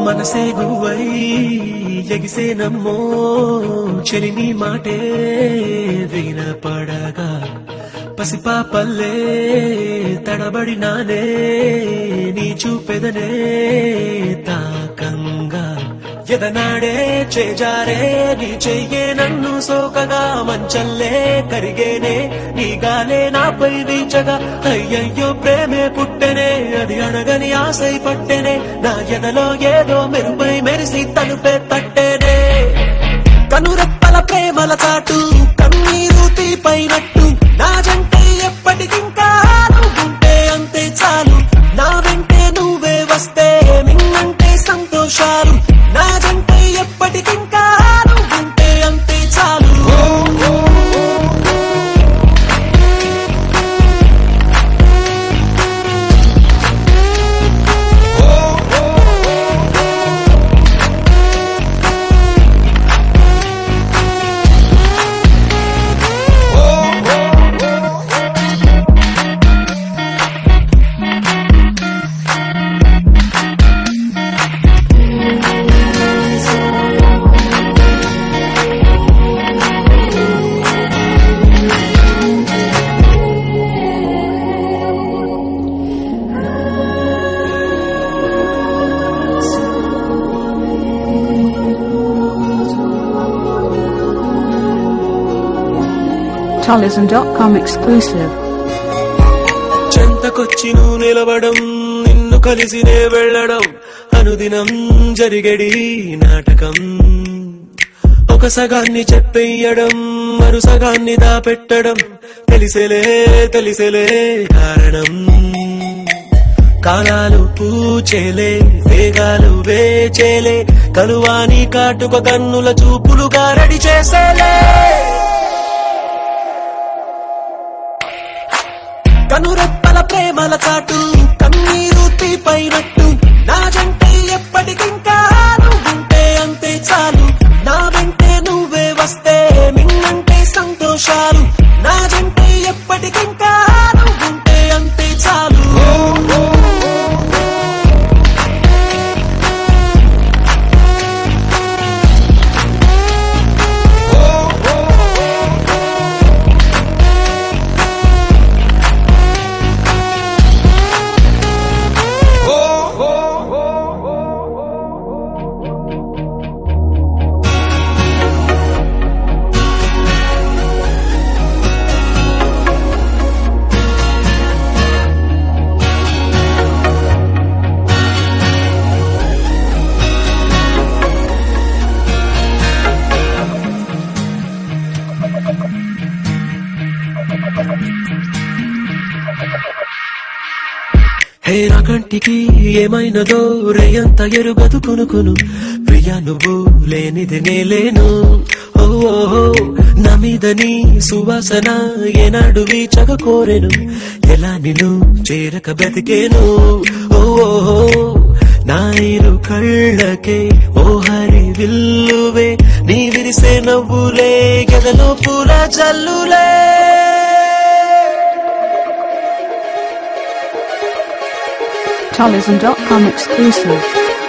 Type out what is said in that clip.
మనసే గువ్వై ఎగిసే నమ్మో చెలిని మాటే వినపడగా పసిపాపల్లే తడబడినానే నీ చూపెదనే తాకంగా ఎదనాడే చేజారే నీ చెయ్యే నన్ను సోకగా మంచల్లే కరిగేనే నీ గాలే నాపై వీచగా అయ్యయ్యో ప్రేమే పుట్టెనే అది అడగని ఆశై పట్టెనే నా ఎదలో ఏదో మెరుపై మెరిసి తలుపే తట్టేనే కనురెప్పల ప్రేమల చాటు కన్నీరు తీపైనట్టు నా జంటే ఎప్పటికింకా నువ్వుంటే అంతే చాలు నా వెంటే నువ్వే వస్తే మిన్నంటే సంతోషాలు నా జంటే ఎప్పటికింకా నువ్వుంటే అంతే చాలు Talism.com exclusive. చెంతకొచ్చి నువ్వు నిలవడం నిన్ను కలిసినే వెళ్ళడం అనుదినం జరిగడి నాటకం ఒక సగాన్ని చెప్పేయడం మరు సగాన్ని దాపెట్టడం తెలిసేలే కారణం కాలాలు పూచేలే వేగాలు వేచేలే కలువాని కాటుక కన్నుల చూపులుగా రెడీ చేసేలే కనురెప్పల ప్రేమల చాటు కన్నీరు తీపైనట్టు నా జంటే ఎప్పటికింకా నువ్వుంటే అంతే చాలు నా వెంటే నువ్వే వస్తే మిన్నంటే సంతోషాలు నా జంటే ఎప్పటికింకా నువ్వుంటే అంతే చాలు హే నా కంటికి ఏమైనదో రేయంత ఎరుగదు కొనుకును ప్రియా నువ్వు లేనిది నేలేను ఓ నా మీద నీ సువాసన ఏనాడు వీచగ కోరెను ఎలా నిన్ను చేరక బ్రతికేను ఓ నా ఇరు కళ్ళకే ఓ హరి విల్లువే నీ విరిసే నవ్వులే గెదలో పూల జల్లులే Talism.com exclusive.